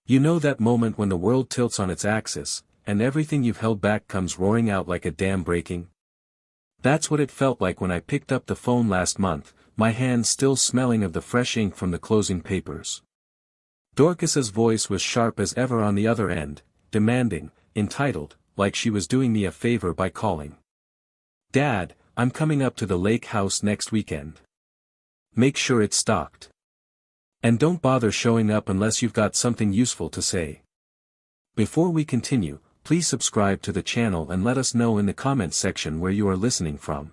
You know that moment when the world tilts on its axis, and everything you've held back comes roaring out like a dam breaking? That's what it felt like when I picked up the phone last month, my hands still smelling of the fresh ink from the closing papers. Dorcas's voice was sharp as ever on the other end, demanding, entitled, like she was doing me a favor by calling. "Dad, I'm coming up to the lake house next weekend. Make sure it's stocked. And don't bother showing up unless you've got something useful to say." Before we continue, please subscribe to the channel and let us know in the comments section where you are listening from.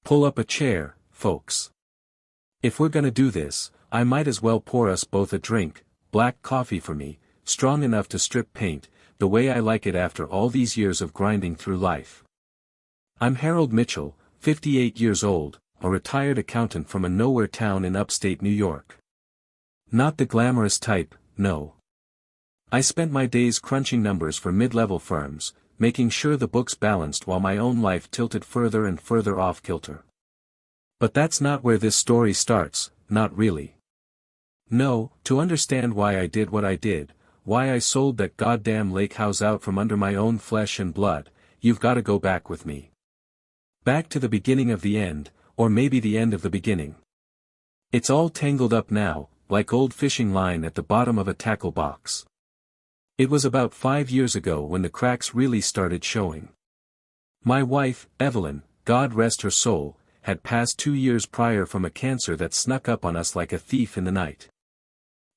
Pull up a chair, folks. If we're gonna do this, I might as well pour us both a drink, black coffee for me, strong enough to strip paint, the way I like it after all these years of grinding through life. I'm Harold Mitchell, 58 years old, a retired accountant from a nowhere town in upstate New York. Not the glamorous type, no. I spent my days crunching numbers for mid-level firms, making sure the books balanced while my own life tilted further and further off kilter. But that's not where this story starts, not really. No, to understand why I did what I did, why I sold that goddamn lake house out from under my own flesh and blood, you've gotta go back with me. Back to the beginning of the end, or maybe the end of the beginning. It's all tangled up now, like old fishing line at the bottom of a tackle box. It was about 5 years ago when the cracks really started showing. My wife, Evelyn, God rest her soul, had passed 2 years prior from a cancer that snuck up on us like a thief in the night.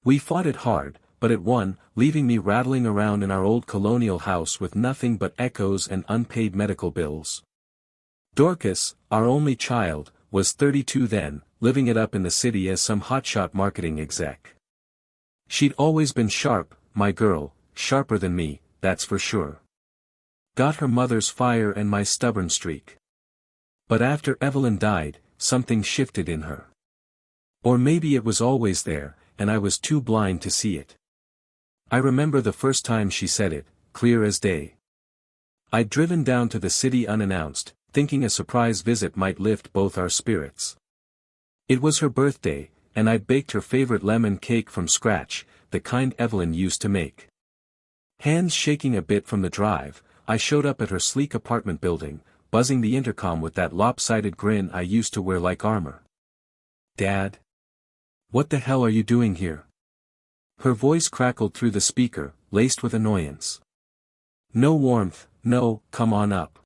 We fought it hard, but it won, leaving me rattling around in our old colonial house with nothing but echoes and unpaid medical bills. Dorcas, our only child, was 32 then, living it up in the city as some hotshot marketing exec. She'd always been sharp, my girl, sharper than me, that's for sure. Got her mother's fire and my stubborn streak. But after Evelyn died, something shifted in her. Or maybe it was always there, and I was too blind to see it. I remember the first time she said it, clear as day. I'd driven down to the city unannounced, thinking a surprise visit might lift both our spirits. It was her birthday, and I'd baked her favorite lemon cake from scratch, the kind Evelyn used to make. Hands shaking a bit from the drive, I showed up at her sleek apartment building, buzzing the intercom with that lopsided grin I used to wear like armor. "Dad? What the hell are you doing here?" Her voice crackled through the speaker, laced with annoyance. No warmth, no, come on up.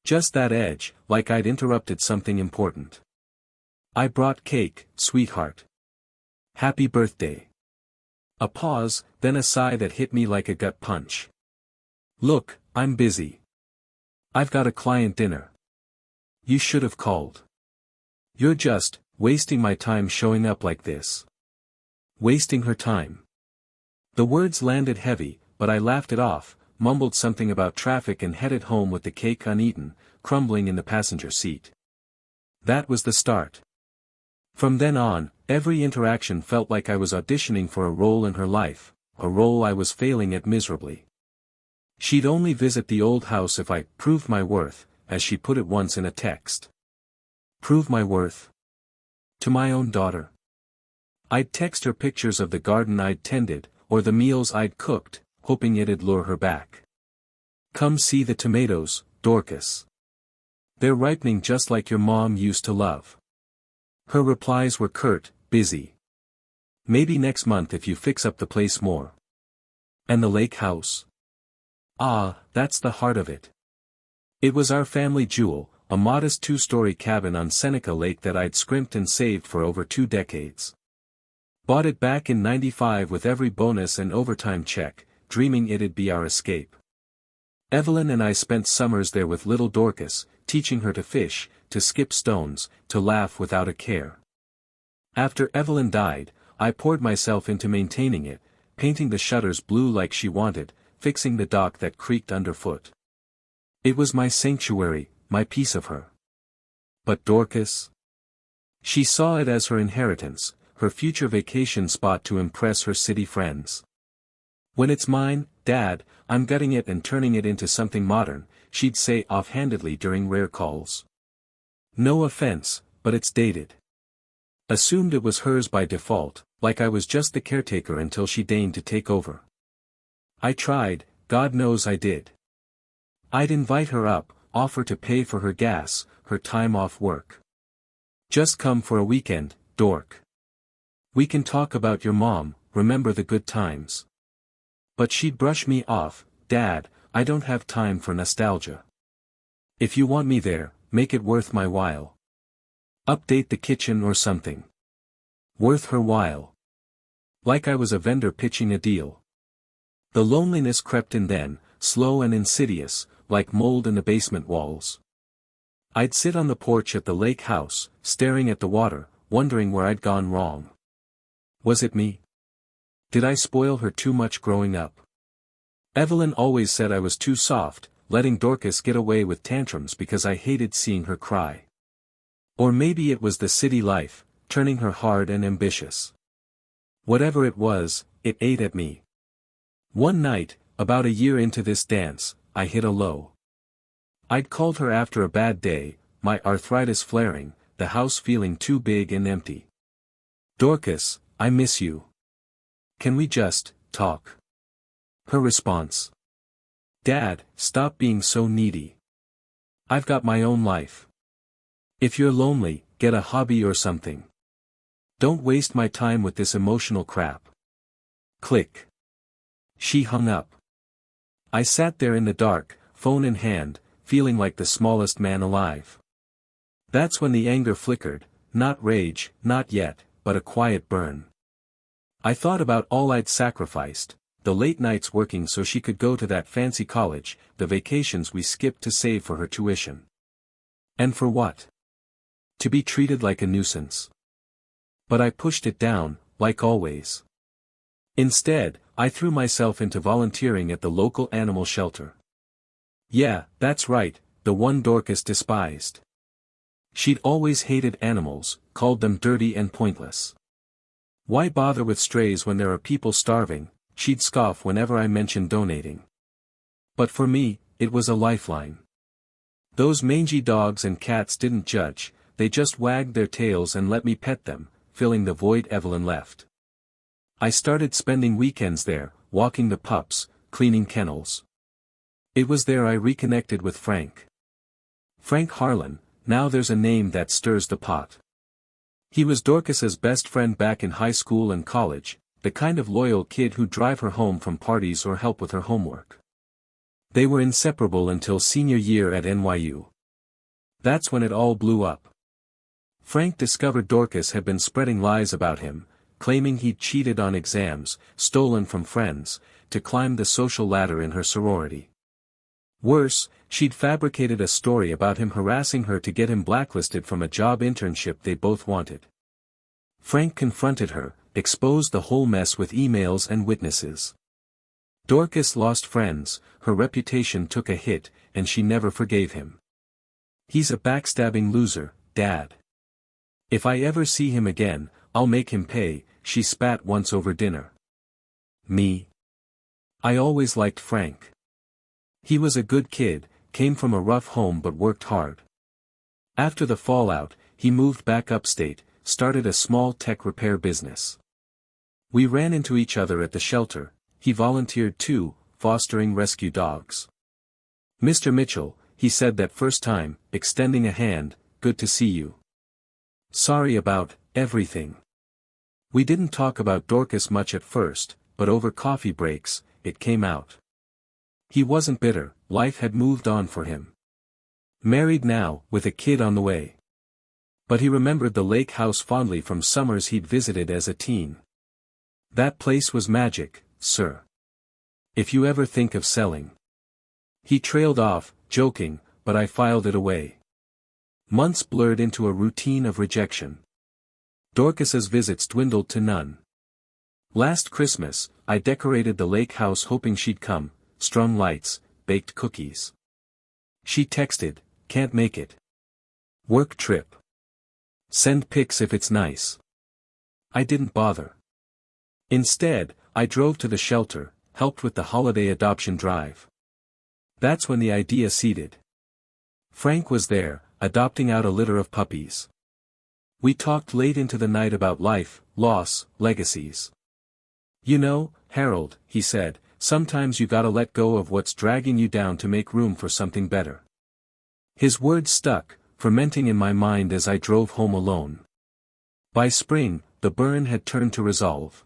Just that edge, like I'd interrupted something important. "I brought cake, sweetheart. Happy birthday." A pause, then a sigh that hit me like a gut punch. "Look, I'm busy. I've got a client dinner. You should have called. You're just wasting my time showing up like this." Wasting her time. The words landed heavy, but I laughed it off, mumbled something about traffic and headed home with the cake uneaten, crumbling in the passenger seat. That was the start. From then on, every interaction felt like I was auditioning for a role in her life, a role I was failing at miserably. She'd only visit the old house if I proved my worth, as she put it once in a text. Prove my worth? To my own daughter. I'd text her pictures of the garden I'd tended, or the meals I'd cooked, hoping it'd lure her back. "Come see the tomatoes, Dorcas. They're ripening just like your mom used to love." Her replies were curt, busy. "Maybe next month if you fix up the place more." And the lake house? Ah, that's the heart of it. It was our family jewel, a modest 2-story cabin on Seneca Lake that I'd scrimped and saved for over 2 decades. Bought it back in '95 with every bonus and overtime check, dreaming it'd be our escape. Evelyn and I spent summers there with little Dorcas, teaching her to fish, to skip stones, to laugh without a care. After Evelyn died, I poured myself into maintaining it, painting the shutters blue like she wanted, fixing the dock that creaked underfoot. It was my sanctuary, my piece of her. But Dorcas? She saw it as her inheritance, her future vacation spot to impress her city friends. "When it's mine, Dad, I'm gutting it and turning it into something modern," she'd say offhandedly during rare calls. No offense, but it's dated. Assumed it was hers by default, like I was just the caretaker until she deigned to take over. I tried, God knows I did. I'd invite her up, offer to pay for her gas, her time off work. Just come for a weekend, dork. We can talk about your mom, remember the good times. But she'd brush me off, Dad, I don't have time for nostalgia. If you want me there, make it worth my while. Update the kitchen or something. Worth her while. Like I was a vendor pitching a deal. The loneliness crept in then, slow and insidious, like mold in the basement walls. I'd sit on the porch at the lake house, staring at the water, wondering where I'd gone wrong. Was it me? Did I spoil her too much growing up? Evelyn always said I was too soft, letting Dorcas get away with tantrums because I hated seeing her cry. Or maybe it was the city life, turning her hard and ambitious. Whatever it was, it ate at me. One night, about a year into this dance, I hit a low. I'd called her after a bad day, my arthritis flaring, the house feeling too big and empty. Dorcas, I miss you. Can we just talk? Her response. Dad, stop being so needy. I've got my own life. If you're lonely, get a hobby or something. Don't waste my time with this emotional crap. Click. She hung up. I sat there in the dark, phone in hand, feeling like the smallest man alive. That's when the anger flickered, not rage, not yet, but a quiet burn. I thought about all I'd sacrificed, the late nights working so she could go to that fancy college, the vacations we skipped to save for her tuition. And for what? To be treated like a nuisance. But I pushed it down, like always. Instead, I threw myself into volunteering at the local animal shelter. Yeah, that's right, the one Dorcas despised. She'd always hated animals, called them dirty and pointless. Why bother with strays when there are people starving, she'd scoff whenever I mentioned donating. But for me, it was a lifeline. Those mangy dogs and cats didn't judge, they just wagged their tails and let me pet them, filling the void Evelyn left. I started spending weekends there, walking the pups, cleaning kennels. It was there I reconnected with Frank. Frank Harlan, now there's a name that stirs the pot. He was Dorcas's best friend back in high school and college, the kind of loyal kid who'd drive her home from parties or help with her homework. They were inseparable until senior year at NYU. That's when it all blew up. Frank discovered Dorcas had been spreading lies about him, claiming he'd cheated on exams, stolen from friends, to climb the social ladder in her sorority. Worse, she'd fabricated a story about him harassing her to get him blacklisted from a job internship they both wanted. Frank confronted her, exposed the whole mess with emails and witnesses. Dorcas lost friends, her reputation took a hit, and she never forgave him. He's a backstabbing loser, Dad. If I ever see him again, I'll make him pay, she spat once over dinner. Me? I always liked Frank. He was a good kid, came from a rough home but worked hard. After the fallout, he moved back upstate, started a small tech repair business. We ran into each other at the shelter, he volunteered too, fostering rescue dogs. Mr. Mitchell, he said that first time, extending a hand, good to see you. Sorry about everything. We didn't talk about Dorcas much at first, but over coffee breaks, it came out. He wasn't bitter, life had moved on for him. Married now, with a kid on the way. But he remembered the lake house fondly from summers he'd visited as a teen. That place was magic, sir. If you ever think of selling. He trailed off, joking, but I filed it away. Months blurred into a routine of rejection. Dorcas's visits dwindled to none. Last Christmas, I decorated the lake house hoping she'd come, strung lights, baked cookies. She texted, can't make it. Work trip. Send pics if it's nice. I didn't bother. Instead, I drove to the shelter, helped with the holiday adoption drive. That's when the idea seeded. Frank was there, adopting out a litter of puppies. We talked late into the night about life, loss, legacies. You know, Harold, he said, sometimes you gotta let go of what's dragging you down to make room for something better. His words stuck, fermenting in my mind as I drove home alone. By spring, the burn had turned to resolve.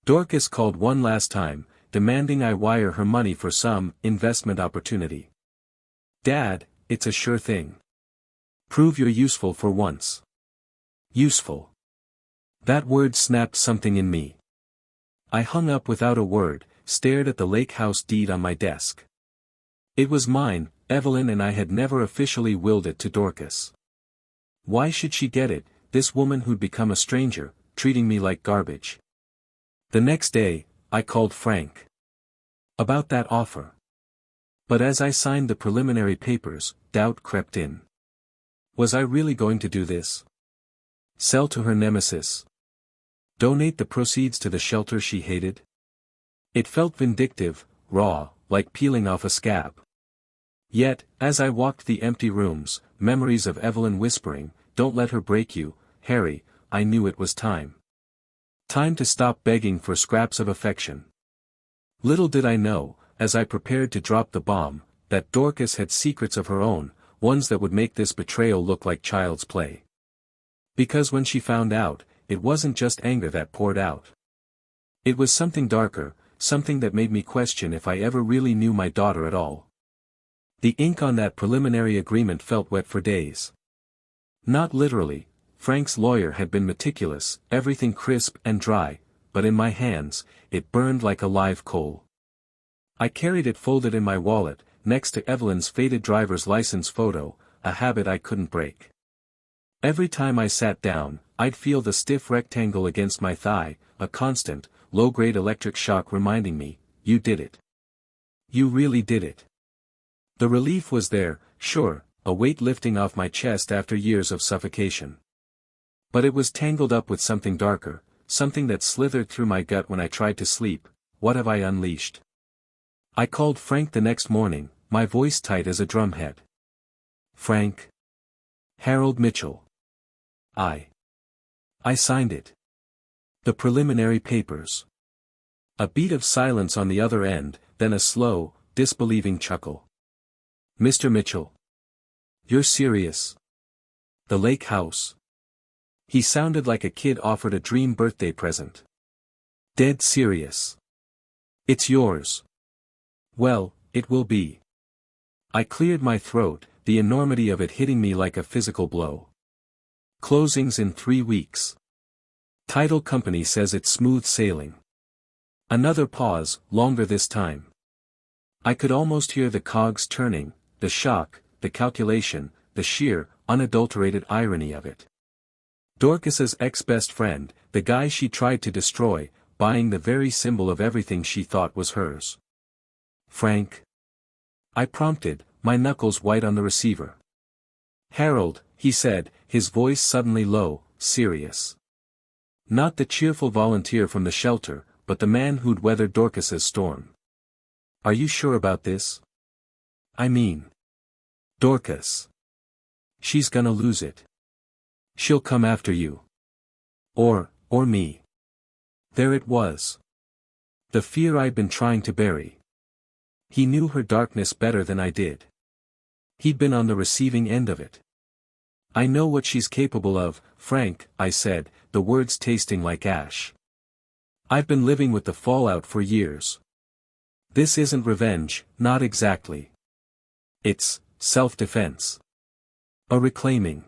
Dorcas called one last time, demanding I wire her money for some investment opportunity. Dad, it's a sure thing. Prove you're useful for once. Useful. That word snapped something in me. I hung up without a word, stared at the lake house deed on my desk. It was mine, Evelyn, and I had never officially willed it to Dorcas. Why should she get it, this woman who'd become a stranger, treating me like garbage? The next day, I called Frank about that offer. But as I signed the preliminary papers, doubt crept in. Was I really going to do this? Sell to her nemesis? Donate the proceeds to the shelter she hated? It felt vindictive, raw, like peeling off a scab. Yet, as I walked the empty rooms, memories of Evelyn whispering, "Don't let her break you, Harry," I knew it was time. Time to stop begging for scraps of affection. Little did I know, as I prepared to drop the bomb, that Dorcas had secrets of her own, ones that would make this betrayal look like child's play. Because when she found out, it wasn't just anger that poured out. It was something darker, something that made me question if I ever really knew my daughter at all. The ink on that preliminary agreement felt wet for days. Not literally, Frank's lawyer had been meticulous, everything crisp and dry, but in my hands, it burned like a live coal. I carried it folded in my wallet, next to Evelyn's faded driver's license photo, a habit I couldn't break. Every time I sat down, I'd feel the stiff rectangle against my thigh, a constant, low-grade electric shock reminding me, you did it. You really did it. The relief was there, sure, a weight lifting off my chest after years of suffocation. But it was tangled up with something darker, something that slithered through my gut when I tried to sleep. What have I unleashed? I called Frank the next morning, my voice tight as a drumhead. Frank. Harold Mitchell. I signed it. The preliminary papers. A beat of silence on the other end, then a slow, disbelieving chuckle. Mr. Mitchell. You're serious? The lake house. He sounded like a kid offered a dream birthday present. Dead serious. It's yours. Well, it will be. I cleared my throat, the enormity of it hitting me like a physical blow. Closings in 3 weeks. Title company says it's smooth sailing. Another pause, longer this time. I could almost hear the cogs turning, the shock, the calculation, the sheer, unadulterated irony of it. Dorcas's ex-best friend, the guy she tried to destroy, buying the very symbol of everything she thought was hers. Frank. I prompted, my knuckles white on the receiver. Harold, he said, his voice suddenly low, serious. Not the cheerful volunteer from the shelter, but the man who'd weathered Dorcas's storm. Are you sure about this? I mean. Dorcas. She's gonna lose it. She'll come after you. Or me. There it was. The fear I'd been trying to bury. He knew her darkness better than I did. He'd been on the receiving end of it. I know what she's capable of, Frank, I said, the words tasting like ash. I've been living with the fallout for years. This isn't revenge, not exactly. It's self-defense. A reclaiming.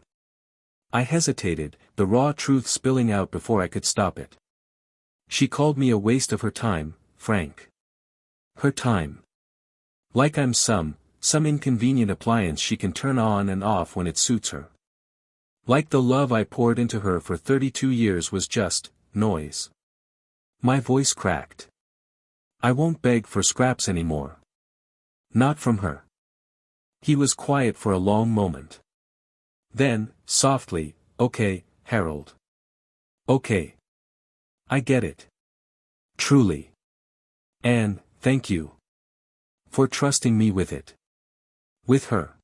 I hesitated, the raw truth spilling out before I could stop it. She called me a waste of her time, Frank. Her time. Like I'm some inconvenient appliance she can turn on and off when it suits her. Like the love I poured into her for 32 years was just noise. My voice cracked. I won't beg for scraps anymore. Not from her. He was quiet for a long moment. Then, softly, okay, Harold. Okay. I get it. Truly. And, thank you. For trusting me with it. With her.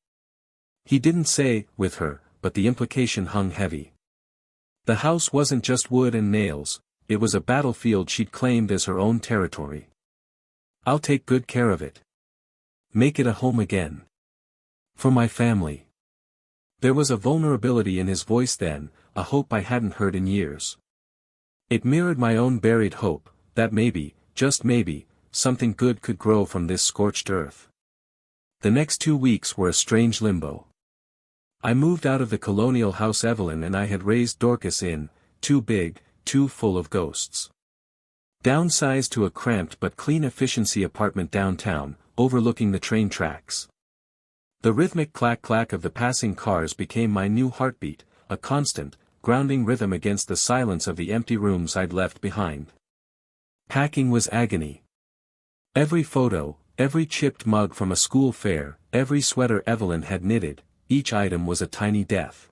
He didn't say, with her, but the implication hung heavy. The house wasn't just wood and nails, it was a battlefield she'd claimed as her own territory. I'll take good care of it. Make it a home again. For my family. There was a vulnerability in his voice then, a hope I hadn't heard in years. It mirrored my own buried hope, that maybe, just maybe, something good could grow from this scorched earth. The next 2 weeks were a strange limbo. I moved out of the colonial house Evelyn and I had raised Dorcas in, too big, too full of ghosts. Downsized to a cramped but clean efficiency apartment downtown, overlooking the train tracks. The rhythmic clack-clack of the passing cars became my new heartbeat, a constant, grounding rhythm against the silence of the empty rooms I'd left behind. Packing was agony. Every photo, every chipped mug from a school fair, every sweater Evelyn had knitted, each item was a tiny death.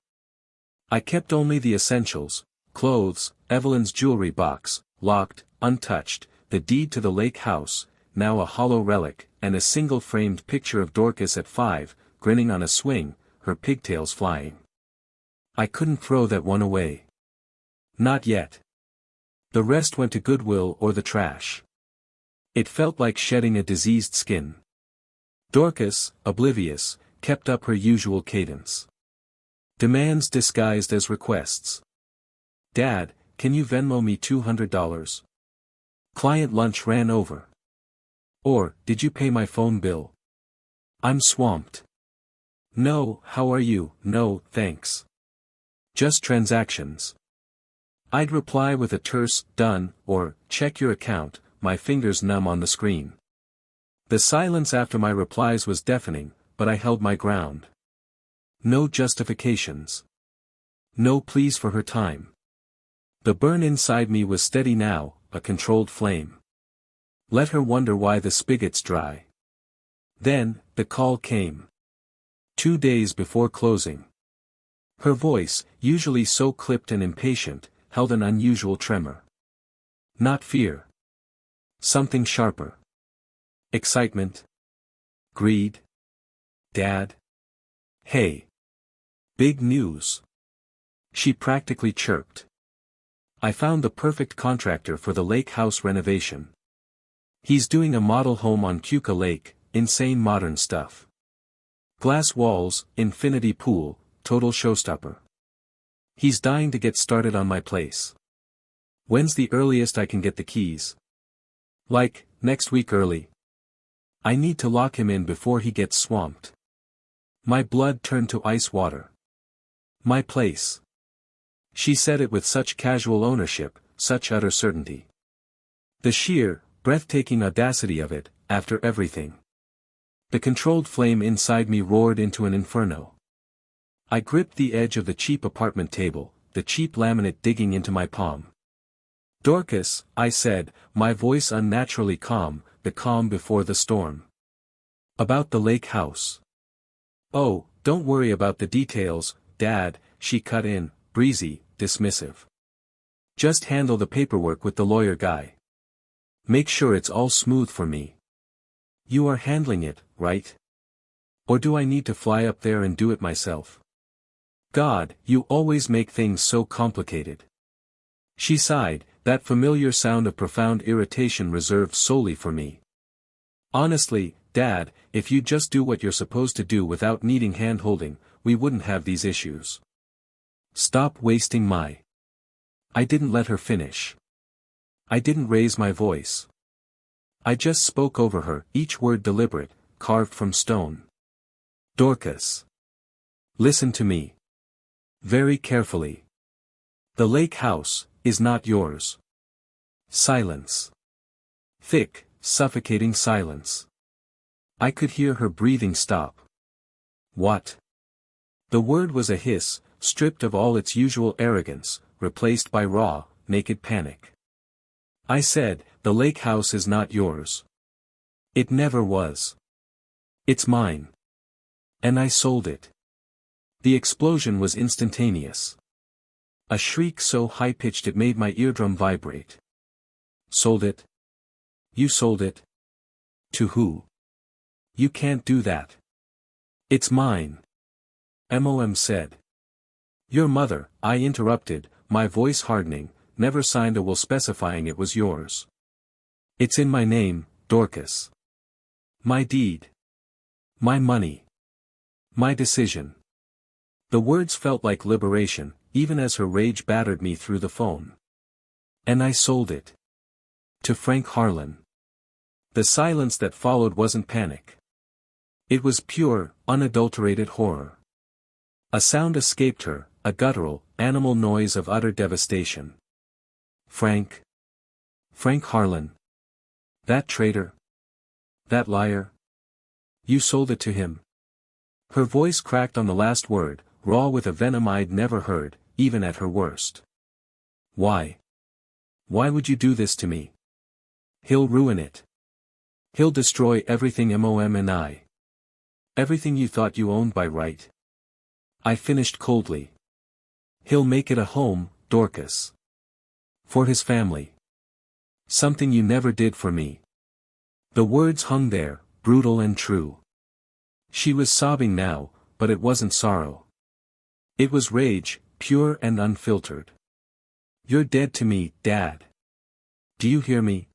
I kept only the essentials, clothes, Evelyn's jewelry box, locked, untouched, the deed to the lake house, now a hollow relic, and a single framed picture of Dorcas at 5, grinning on a swing, her pigtails flying. I couldn't throw that one away. Not yet. The rest went to Goodwill or the trash. It felt like shedding a diseased skin. Dorcas, oblivious, kept up her usual cadence. Demands disguised as requests. Dad, can you Venmo me $200? Client lunch ran over. Or, did you pay my phone bill? I'm swamped. No, how are you? No, thanks. Just transactions. I'd reply with a terse, done, or, check your account, my fingers numb on the screen. The silence after my replies was deafening, but I held my ground. No justifications. No pleas for her time. The burn inside me was steady now, a controlled flame. Let her wonder why the spigot's dry. Then, the call came. 2 days before closing. Her voice, usually so clipped and impatient, held an unusual tremor. Not fear. Something sharper. Excitement. Greed. Dad. Hey. Big news. She practically chirped. I found the perfect contractor for the lake house renovation. He's doing a model home on Keuka Lake, insane modern stuff. Glass walls, infinity pool, total showstopper. He's dying to get started on my place. When's the earliest I can get the keys? Like, next week early. I need to lock him in before he gets swamped. My blood turned to ice water. My place. She said it with such casual ownership, such utter certainty. The sheer, breathtaking audacity of it, after everything. The controlled flame inside me roared into an inferno. I gripped the edge of the cheap apartment table, the cheap laminate digging into my palm. Dorcas, I said, my voice unnaturally calm, the calm before the storm. About the lake house. Oh, don't worry about the details, Dad, she cut in, breezy, dismissive. Just handle the paperwork with the lawyer guy. Make sure it's all smooth for me. You are handling it, right? Or do I need to fly up there and do it myself? God, you always make things so complicated. She sighed, that familiar sound of profound irritation reserved solely for me. Honestly, Dad, if you'd just do what you're supposed to do without needing hand-holding, we wouldn't have these issues. Stop wasting my... I didn't let her finish. I didn't raise my voice. I just spoke over her, each word deliberate, carved from stone. Dorcas. Listen to me. Very carefully. The lake house is not yours. Silence. Thick, suffocating silence. I could hear her breathing stop. What? The word was a hiss, stripped of all its usual arrogance, replaced by raw, naked panic. I said, the lake house is not yours. It never was. It's mine. And I sold it. The explosion was instantaneous. A shriek so high-pitched it made my eardrum vibrate. Sold it? You sold it? To who? You can't do that. It's mine. Mom said. Your mother, I interrupted, my voice hardening, never signed a will specifying it was yours. It's in my name, Dorcas. My deed. My money. My decision. The words felt like liberation, even as her rage battered me through the phone. And I sold it. To Frank Harlan. The silence that followed wasn't panic. It was pure, unadulterated horror. A sound escaped her, a guttural, animal noise of utter devastation. Frank. Frank Harlan. That traitor. That liar. You sold it to him. Her voice cracked on the last word, raw with a venom I'd never heard, even at her worst. Why? Why would you do this to me? He'll ruin it. He'll destroy everything Mom&I. Everything you thought you owned by right. I finished coldly. He'll make it a home, Dorcas. For his family. Something you never did for me. The words hung there, brutal and true. She was sobbing now, but it wasn't sorrow. It was rage, pure and unfiltered. You're dead to me, Dad. Do you hear me?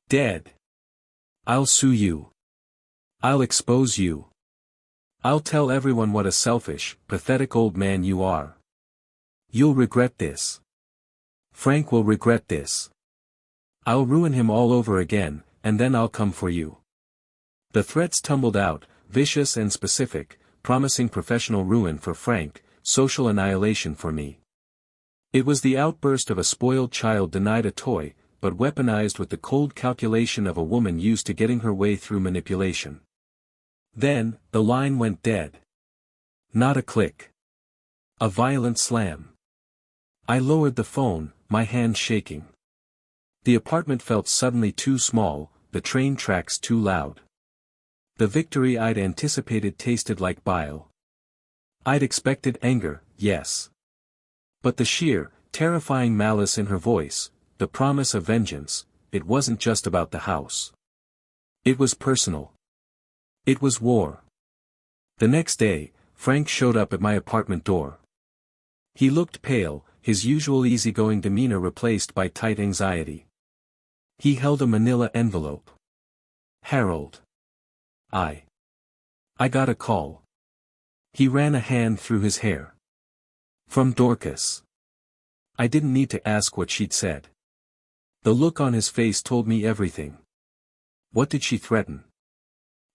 Dead. I'll sue you. I'll expose you. I'll tell everyone what a selfish, pathetic old man you are. You'll regret this. Frank will regret this. I'll ruin him all over again, and then I'll come for you. The threats tumbled out, vicious and specific, promising professional ruin for Frank, social annihilation for me. It was the outburst of a spoiled child denied a toy, but weaponized with the cold calculation of a woman used to getting her way through manipulation. Then, the line went dead. Not a click. A violent slam. I lowered the phone, my hand shaking. The apartment felt suddenly too small, the train tracks too loud. The victory I'd anticipated tasted like bile. I'd expected anger, yes. But the sheer, terrifying malice in her voice, the promise of vengeance, it wasn't just about the house. It was personal. It was war. The next day, Frank showed up at my apartment door. He looked pale, his usual easygoing demeanor replaced by tight anxiety. He held a manila envelope. Harold. I got a call. He ran a hand through his hair. From Dorcas. I didn't need to ask what she'd said. The look on his face told me everything. What did she threaten?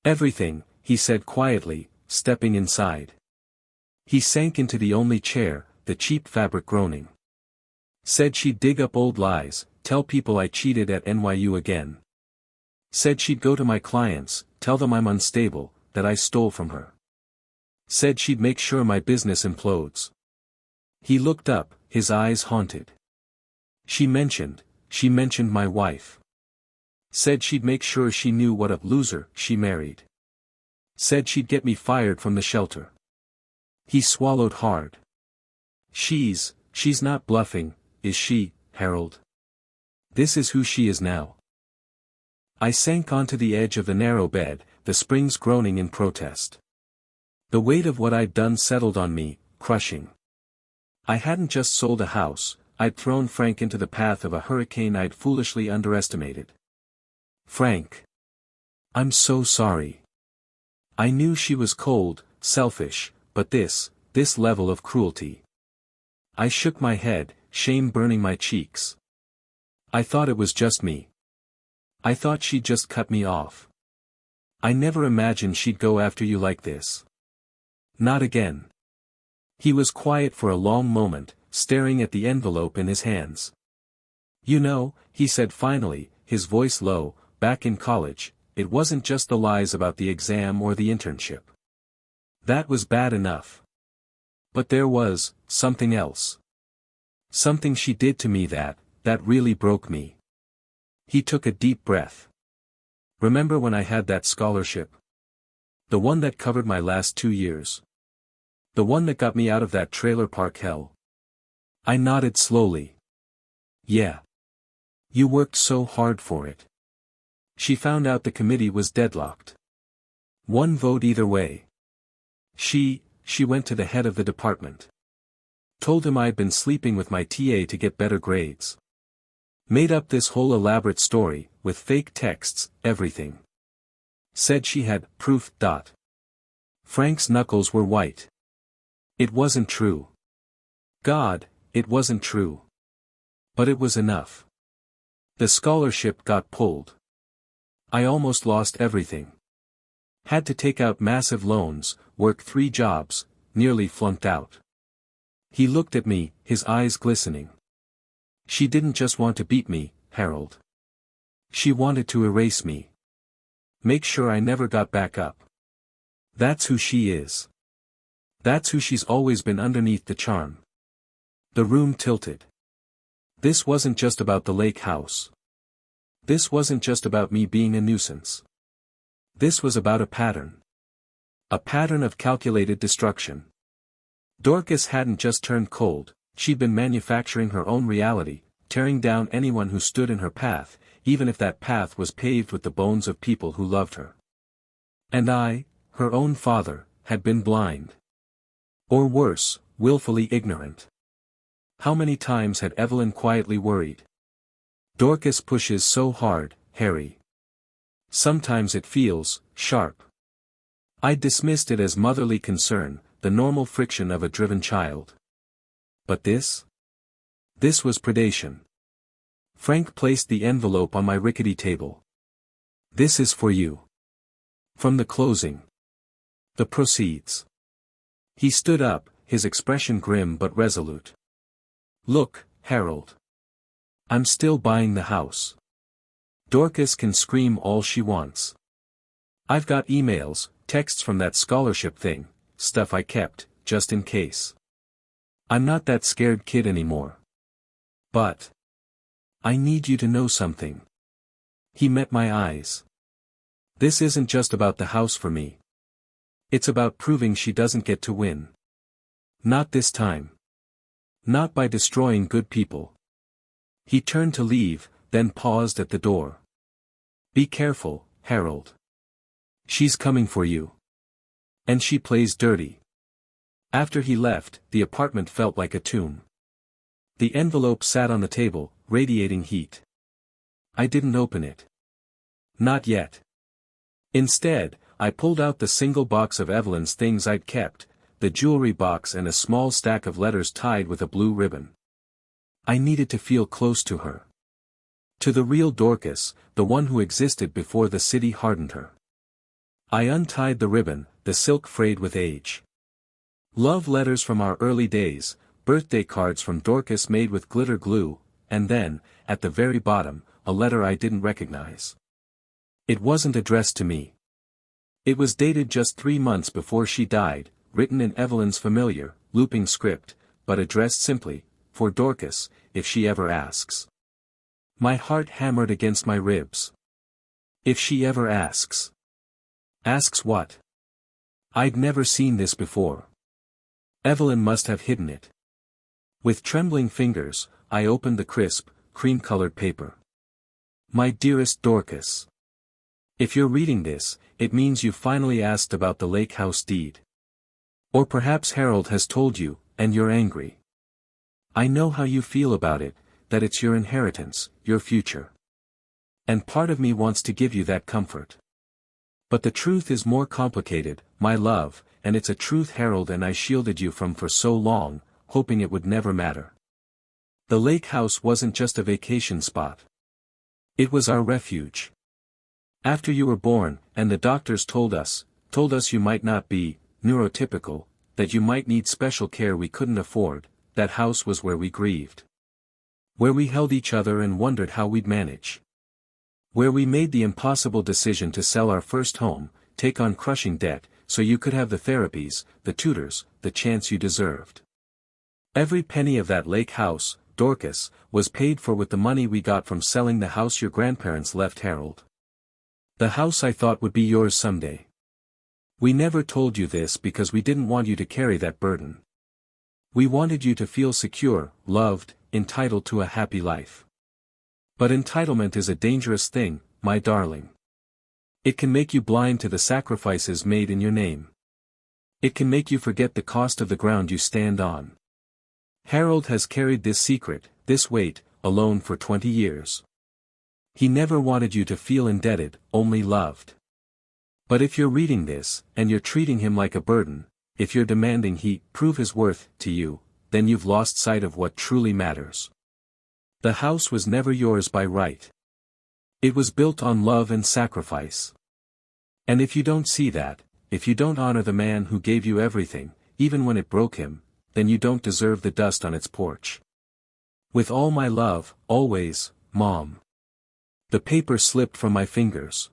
Everything, he said quietly, stepping inside. He sank into the only chair, the cheap fabric groaning. Said she'd dig up old lies, tell people I cheated at NYU again. Said she'd go to my clients, tell them I'm unstable, that I stole from her. Said she'd make sure my business implodes. He looked up, his eyes haunted. She mentioned my wife. Said she'd make sure she knew what a loser she married. Said she'd get me fired from the shelter. He swallowed hard. She's not bluffing, is she, Harold? This is who she is now. I sank onto the edge of the narrow bed, the springs groaning in protest. The weight of what I'd done settled on me, crushing. I hadn't just sold a house, I'd thrown Frank into the path of a hurricane I'd foolishly underestimated. Frank. I'm so sorry. I knew she was cold, selfish, but this level of cruelty. I shook my head, shame burning my cheeks. I thought it was just me. I thought she'd just cut me off. I never imagined she'd go after you like this. Not again. He was quiet for a long moment, staring at the envelope in his hands. You know, he said finally, his voice low, back in college, it wasn't just the lies about the exam or the internship. That was bad enough. But there was something else. Something she did to me that really broke me. He took a deep breath. Remember when I had that scholarship? The one that covered my last 2 years. The one that got me out of that trailer park hell. I nodded slowly. Yeah. You worked so hard for it. She found out the committee was deadlocked. One vote either way. She went to the head of the department. Told him I'd been sleeping with my TA to get better grades. Made up this whole elaborate story, with fake texts, everything. Said she had proof. Frank's knuckles were white. It wasn't true. God, it wasn't true. But it was enough. The scholarship got pulled. I almost lost everything. Had to take out massive loans, work 3 jobs, nearly flunked out. He looked at me, his eyes glistening. She didn't just want to beat me, Harold. She wanted to erase me. Make sure I never got back up. That's who she is. That's who she's always been underneath the charm. The room tilted. This wasn't just about the lake house. This wasn't just about me being a nuisance. This was about a pattern. A pattern of calculated destruction. Dorcas hadn't just turned cold, she'd been manufacturing her own reality, tearing down anyone who stood in her path, even if that path was paved with the bones of people who loved her. And I, her own father, had been blind. Or worse, willfully ignorant. How many times had Evelyn quietly worried? Dorcas pushes so hard, Harry. Sometimes it feels sharp. I dismissed it as motherly concern, the normal friction of a driven child. But this? This was predation. Frank placed the envelope on my rickety table. This is for you. From the closing. The proceeds. He stood up, his expression grim but resolute. Look, Harold. I'm still buying the house. Dorcas can scream all she wants. I've got emails, texts from that scholarship thing, stuff I kept, just in case. I'm not that scared kid anymore. But I need you to know something. He met my eyes. This isn't just about the house for me. It's about proving she doesn't get to win. Not this time. Not by destroying good people. He turned to leave, then paused at the door. Be careful, Harold. She's coming for you. And she plays dirty. After he left, the apartment felt like a tomb. The envelope sat on the table, radiating heat. I didn't open it. Not yet. Instead, I pulled out the single box of Evelyn's things I'd kept, the jewelry box and a small stack of letters tied with a blue ribbon. I needed to feel close to her. To the real Dorcas, the one who existed before the city hardened her. I untied the ribbon, the silk frayed with age. Love letters from our early days, birthday cards from Dorcas made with glitter glue, and then, at the very bottom, a letter I didn't recognize. It wasn't addressed to me. It was dated just 3 months before she died, written in Evelyn's familiar, looping script, but addressed simply, for Dorcas, if she ever asks. My heart hammered against my ribs. If she ever asks. Asks what? I'd never seen this before. Evelyn must have hidden it. With trembling fingers, I opened the crisp, cream-colored paper. My dearest Dorcas. If you're reading this, it means you finally asked about the lake house deed. Or perhaps Harold has told you, and you're angry. I know how you feel about it, that it's your inheritance, your future. And part of me wants to give you that comfort. But the truth is more complicated, my love, and it's a truth Harold and I shielded you from for so long, hoping it would never matter. The lake house wasn't just a vacation spot. It was our refuge. After you were born, and the doctors told us you might not be neurotypical, that you might need special care we couldn't afford, that house was where we grieved. Where we held each other and wondered how we'd manage. Where we made the impossible decision to sell our first home, take on crushing debt, so you could have the therapies, the tutors, the chance you deserved. Every penny of that lake house, Dorcas, was paid for with the money we got from selling the house your grandparents left Harold. The house I thought would be yours someday. We never told you this because we didn't want you to carry that burden. We wanted you to feel secure, loved, entitled to a happy life. But entitlement is a dangerous thing, my darling. It can make you blind to the sacrifices made in your name. It can make you forget the cost of the ground you stand on. Harold has carried this secret, this weight, alone for 20 years. He never wanted you to feel indebted, only loved. But if you're reading this, and you're treating him like a burden, if you're demanding he prove his worth to you, then you've lost sight of what truly matters. The house was never yours by right. It was built on love and sacrifice. And if you don't see that, if you don't honor the man who gave you everything, even when it broke him, then you don't deserve the dust on its porch. With all my love, always, Mom. The paper slipped from my fingers.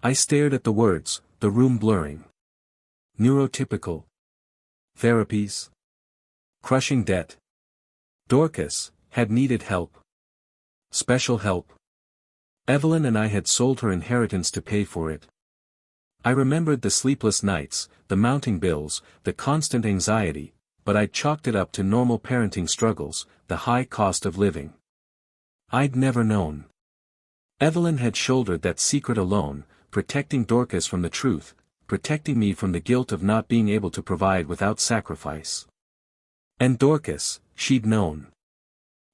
I stared at the words, the room blurring. Neurotypical. Therapies. Crushing debt. Dorcas had needed help. Special help. Evelyn and I had sold her inheritance to pay for it. I remembered the sleepless nights, the mounting bills, the constant anxiety, but I'd chalked it up to normal parenting struggles, the high cost of living. I'd never known. Evelyn had shouldered that secret alone, protecting Dorcas from the truth, protecting me from the guilt of not being able to provide without sacrifice. And Dorcas, she'd known.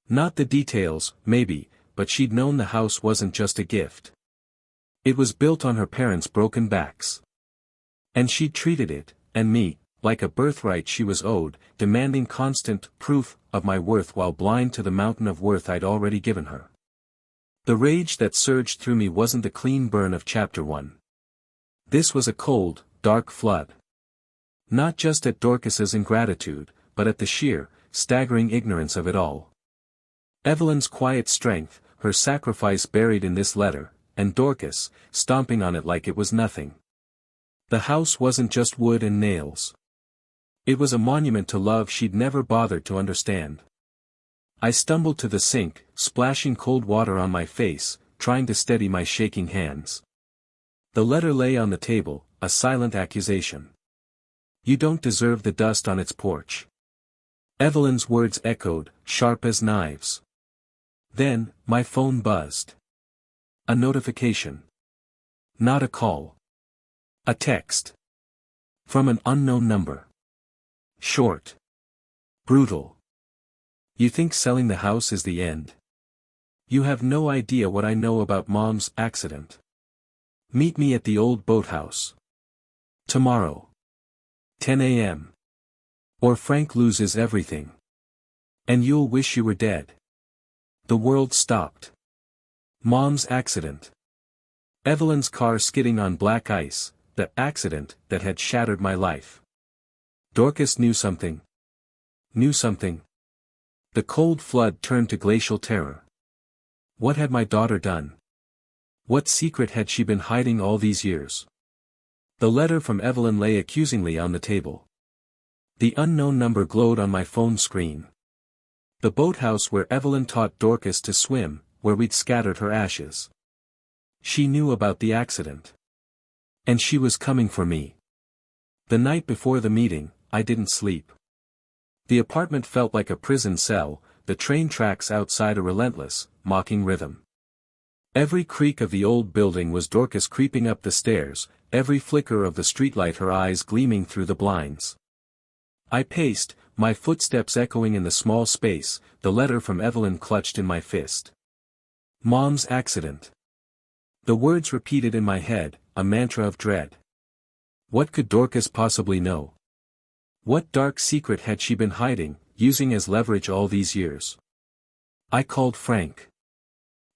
Not the details, maybe, but she'd known the house wasn't just a gift. It was built on her parents' broken backs. And she'd treated it, and me, like a birthright she was owed, demanding constant proof of my worth while blind to the mountain of worth I'd already given her. The rage that surged through me wasn't the clean burn of chapter 1. This was a cold, dark flood. Not just at Dorcas's ingratitude, but at the sheer, staggering ignorance of it all. Evelyn's quiet strength, her sacrifice buried in this letter, and Dorcas, stomping on it like it was nothing. The house wasn't just wood and nails. It was a monument to love she'd never bothered to understand. I stumbled to the sink, splashing cold water on my face, trying to steady my shaking hands. The letter lay on the table, a silent accusation. You don't deserve the dust on its porch. Evelyn's words echoed, sharp as knives. Then, my phone buzzed. A notification. Not a call. A text. From an unknown number. Short. Brutal. You think selling the house is the end? You have no idea what I know about Mom's accident. Meet me at the old boathouse. Tomorrow. 10 a.m. Or Frank loses everything. And you'll wish you were dead. The world stopped. Mom's accident. Evelyn's car skidding on black ice, the accident that had shattered my life. Dorcas knew something. Knew something. The cold flood turned to glacial terror. What had my daughter done? What secret had she been hiding all these years? The letter from Evelyn lay accusingly on the table. The unknown number glowed on my phone screen. The boathouse where Evelyn taught Dorcas to swim, where we'd scattered her ashes. She knew about the accident. And she was coming for me. The night before the meeting, I didn't sleep. The apartment felt like a prison cell, the train tracks outside a relentless, mocking rhythm. Every creak of the old building was Dorcas creeping up the stairs, every flicker of the streetlight her eyes gleaming through the blinds. I paced, my footsteps echoing in the small space, the letter from Evelyn clutched in my fist. Mom's accident. The words repeated in my head, a mantra of dread. What could Dorcas possibly know? What dark secret had she been hiding, using as leverage all these years? I called Frank.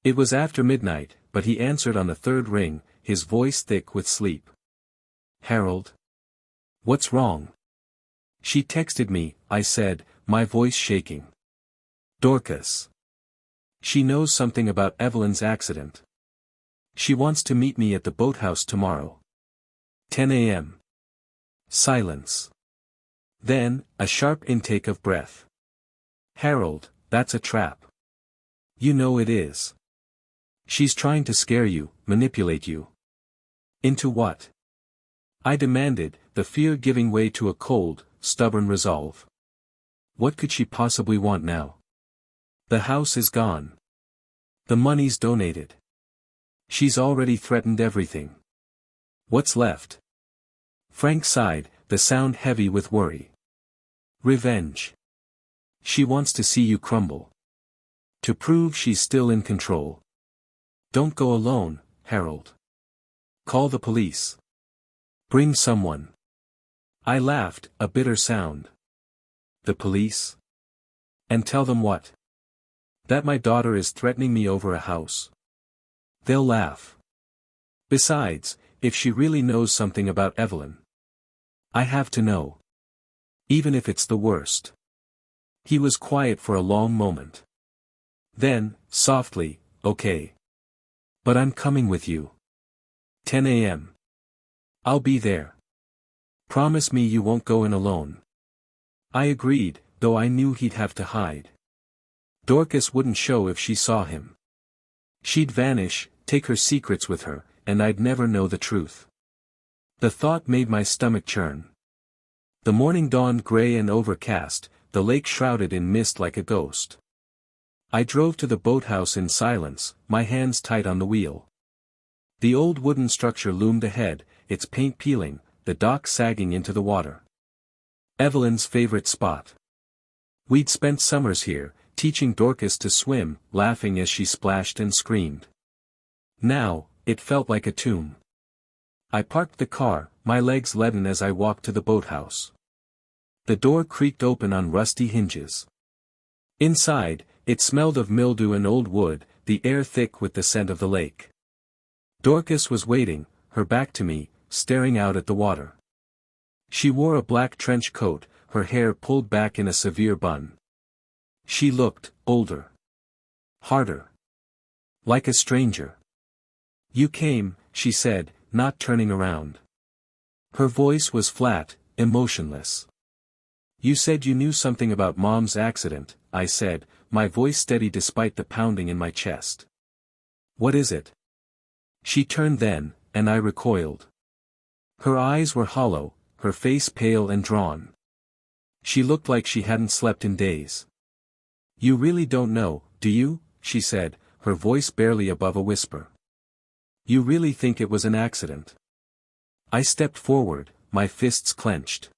It was after midnight, but he answered on the third ring, his voice thick with sleep. Harold? What's wrong? She texted me, I said, my voice shaking. Dorcas. She knows something about Evelyn's accident. She wants to meet me at the boathouse tomorrow. 10 a.m. Silence. Then, a sharp intake of breath. Harold, that's a trap. You know it is. She's trying to scare you, manipulate you. Into what? I demanded, the fear giving way to a cold, stubborn resolve. What could she possibly want now? The house is gone. The money's donated. She's already threatened everything. What's left? Frank sighed, the sound heavy with worry. Revenge. She wants to see you crumble. To prove she's still in control. Don't go alone, Harold. Call the police. Bring someone. I laughed, a bitter sound. The police? And tell them what? That my daughter is threatening me over a house. They'll laugh. Besides, if she really knows something about Evelyn. I have to know. Even if it's the worst. He was quiet for a long moment. Then, softly, okay. But I'm coming with you. 10 a.m. I'll be there. Promise me you won't go in alone. I agreed, though I knew he'd have to hide. Dorcas wouldn't show if she saw him. She'd vanish, take her secrets with her, and I'd never know the truth. The thought made my stomach churn. The morning dawned gray and overcast, the lake shrouded in mist like a ghost. I drove to the boathouse in silence, my hands tight on the wheel. The old wooden structure loomed ahead, its paint peeling, the dock sagging into the water. Evelyn's favorite spot. We'd spent summers here, teaching Dorcas to swim, laughing as she splashed and screamed. Now, it felt like a tomb. I parked the car, my legs leaden as I walked to the boathouse. The door creaked open on rusty hinges. Inside, it smelled of mildew and old wood, the air thick with the scent of the lake. Dorcas was waiting, her back to me, staring out at the water. She wore a black trench coat, her hair pulled back in a severe bun. She looked older. Harder. Like a stranger. You came, she said, not turning around. Her voice was flat, emotionless. You said you knew something about Mom's accident, I said, my voice steady despite the pounding in my chest. What is it? She turned then, and I recoiled. Her eyes were hollow, her face pale and drawn. She looked like she hadn't slept in days. You really don't know, do you? She said, her voice barely above a whisper. You really think it was an accident? I stepped forward, my fists clenched.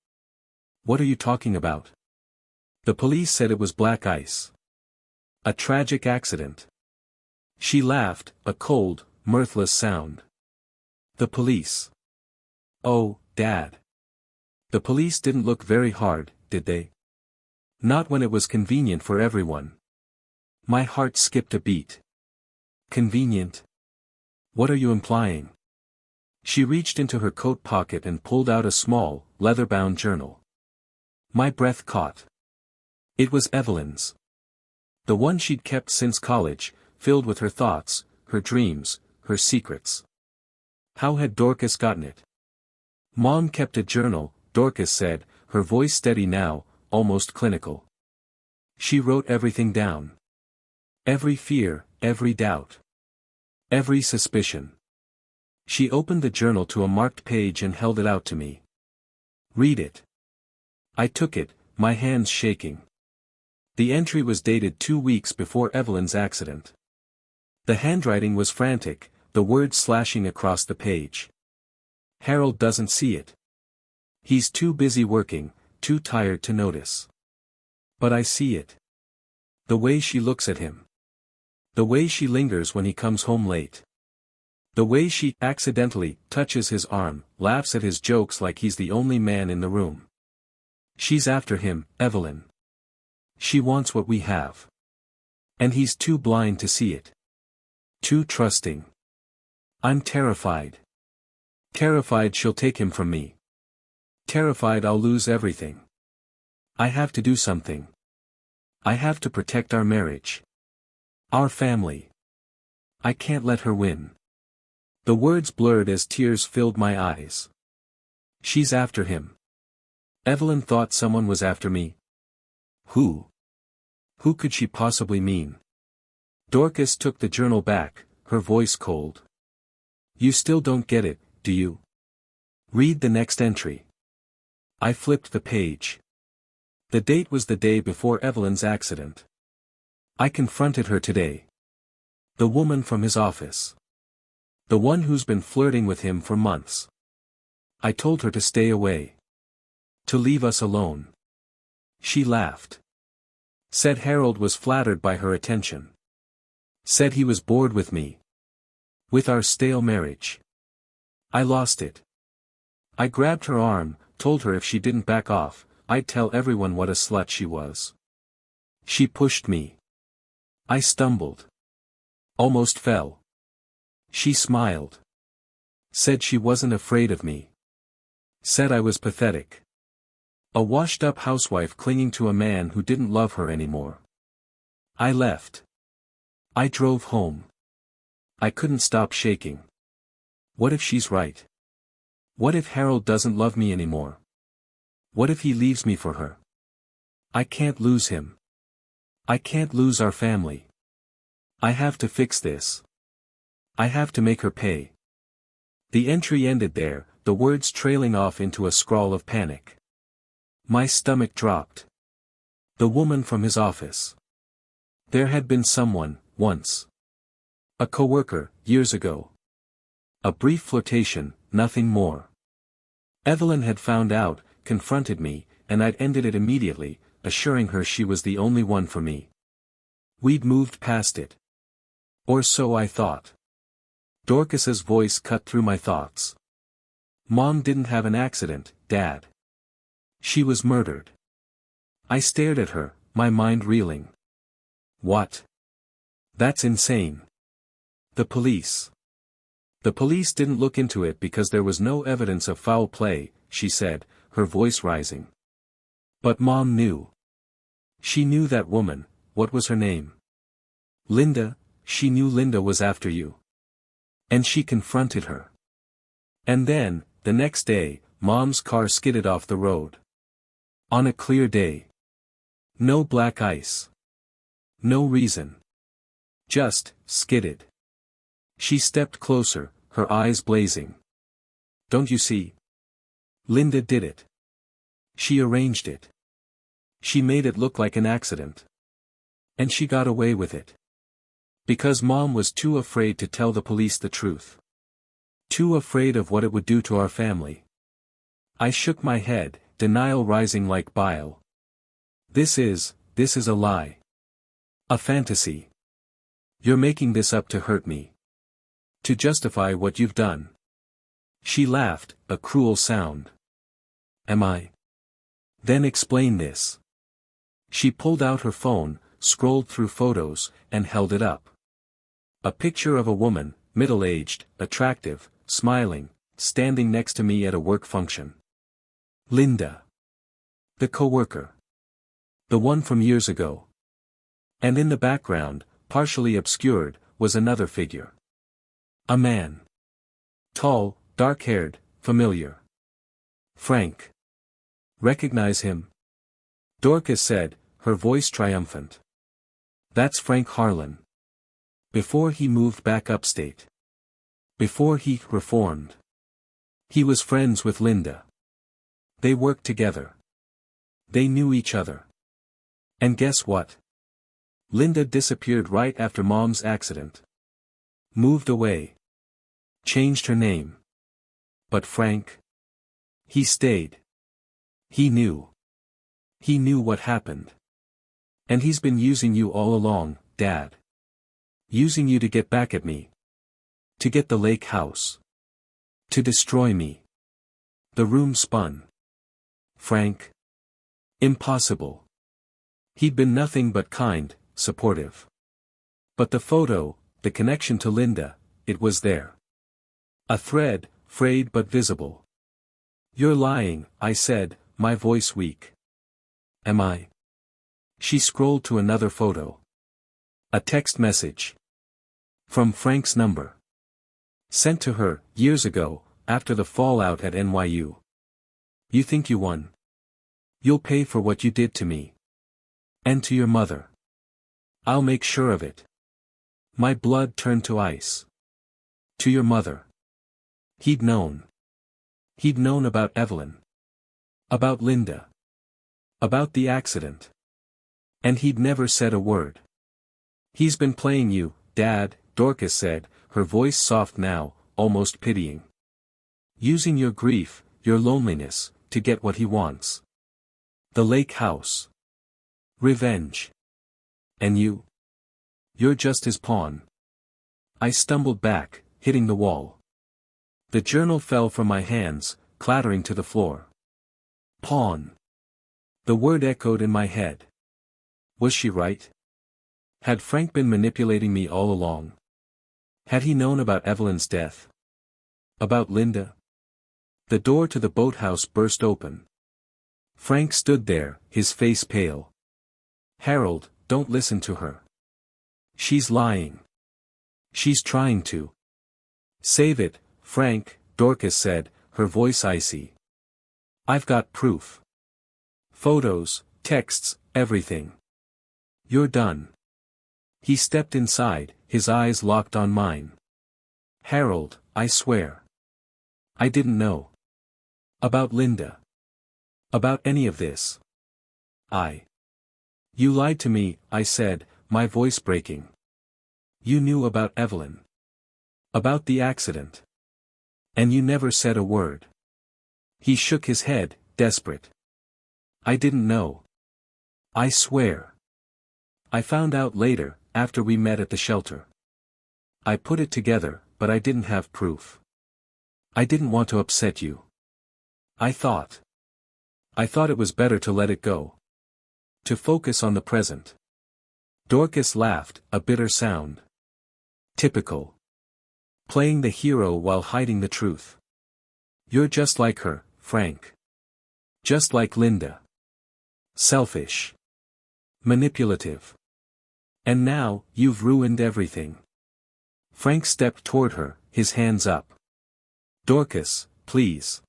What are you talking about? The police said it was black ice. A tragic accident. She laughed, a cold, mirthless sound. The police. Oh, Dad. The police didn't look very hard, did they? Not when it was convenient for everyone. My heart skipped a beat. Convenient? What are you implying? She reached into her coat pocket and pulled out a small, leather-bound journal. My breath caught. It was Evelyn's. The one she'd kept since college, filled with her thoughts, her dreams, her secrets. How had Dorcas gotten it? Mom kept a journal, Dorcas said, her voice steady now, almost clinical. She wrote everything down. Every fear, every doubt. Every suspicion. She opened the journal to a marked page and held it out to me. Read it. I took it, my hands shaking. The entry was dated 2 weeks before Evelyn's accident. The handwriting was frantic, the words slashing across the page. Harold doesn't see it. He's too busy working, too tired to notice. But I see it. The way she looks at him. The way she lingers when he comes home late. The way she accidentally touches his arm, laughs at his jokes like he's the only man in the room. She's after him, Evelyn. She wants what we have. And he's too blind to see it. Too trusting. I'm terrified. Terrified she'll take him from me. Terrified I'll lose everything. I have to do something. I have to protect our marriage. Our family. I can't let her win. The words blurred as tears filled my eyes. She's after him. Evelyn thought someone was after me. Who? Who could she possibly mean? Dorcas took the journal back, her voice cold. You still don't get it, do you? Read the next entry. I flipped the page. The date was the day before Evelyn's accident. I confronted her today. The woman from his office. The one who's been flirting with him for months. I told her to stay away. To leave us alone. She laughed. Said Harold was flattered by her attention. Said he was bored with me. With our stale marriage. I lost it. I grabbed her arm, told her if she didn't back off, I'd tell everyone what a slut she was. She pushed me. I stumbled. Almost fell. She smiled. Said she wasn't afraid of me. Said I was pathetic. A washed-up housewife clinging to a man who didn't love her anymore. I left. I drove home. I couldn't stop shaking. What if she's right? What if Harold doesn't love me anymore? What if he leaves me for her? I can't lose him. I can't lose our family. I have to fix this. I have to make her pay. The entry ended there, the words trailing off into a scrawl of panic. My stomach dropped. The woman from his office. There had been someone, once. A coworker, years ago. A brief flirtation, nothing more. Evelyn had found out, confronted me, and I'd ended it immediately, assuring her she was the only one for me. We'd moved past it. Or so I thought. Dorcas's voice cut through my thoughts. Mom didn't have an accident, Dad. She was murdered. I stared at her, my mind reeling. What? That's insane. The police. The police didn't look into it because there was no evidence of foul play, she said, her voice rising. But Mom knew. She knew that woman. What was her name? Linda. She knew Linda was after you. And she confronted her. And then, the next day, Mom's car skidded off the road. On a clear day. No black ice. No reason. Just, skidded. She stepped closer, her eyes blazing. Don't you see? Linda did it. She arranged it. She made it look like an accident. And she got away with it. Because Mom was too afraid to tell the police the truth. Too afraid of what it would do to our family. I shook my head, denial rising like bile. This is a lie. A fantasy. You're making this up to hurt me. To justify what you've done. She laughed, a cruel sound. Am I? Then explain this. She pulled out her phone, scrolled through photos, and held it up. A picture of a woman, middle-aged, attractive, smiling, standing next to me at a work function. Linda. The coworker. The one from years ago. And in the background, partially obscured, was another figure. A man. Tall, dark-haired, familiar. Frank. Recognize him? Dorcas said, her voice triumphant. That's Frank Harlan. Before he moved back upstate. Before he reformed. He was friends with Linda. They worked together. They knew each other. And guess what? Linda disappeared right after Mom's accident. Moved away. Changed her name. But Frank? He stayed. He knew. He knew what happened. And he's been using you all along, Dad. Using you to get back at me. To get the lake house. To destroy me. The room spun. Frank? Impossible. He'd been nothing but kind, supportive. But the photo, the connection to Linda, it was there. A thread, frayed but visible. You're lying, I said, my voice weak. Am I? She scrolled to another photo. A text message. From Frank's number. Sent to her, years ago, after the fallout at NYU. You think you won? You'll pay for what you did to me. And to your mother. I'll make sure of it. My blood turned to ice. To your mother. He'd known. He'd known about Evelyn. About Linda. About the accident. And he'd never said a word. He's been playing you, Dad, Dorcas said, her voice soft now, almost pitying. Using your grief, your loneliness, to get what he wants. The lake house. Revenge. And you? You're just his pawn. I stumbled back, hitting the wall. The journal fell from my hands, clattering to the floor. Pawn. The word echoed in my head. Was she right? Had Frank been manipulating me all along? Had he known about Evelyn's death? About Linda? The door to the boathouse burst open. Frank stood there, his face pale. Harold, don't listen to her. She's lying. She's trying to. Save it, Frank, Dorcas said, her voice icy. I've got proof. Photos, texts, everything. You're done. He stepped inside, his eyes locked on mine. Harold, I swear. I didn't know. About Linda. About any of this. You lied to me, I said, my voice breaking. You knew about Evelyn. About the accident. And you never said a word. He shook his head, desperate. I didn't know. I swear. I found out later, after we met at the shelter. I put it together, but I didn't have proof. I didn't want to upset you. I thought it was better to let it go. To focus on the present. Dorcas laughed, a bitter sound. Typical. Playing the hero while hiding the truth. You're just like her, Frank. Just like Linda. Selfish. Manipulative. And now, you've ruined everything. Frank stepped toward her, his hands up. Dorcas, please.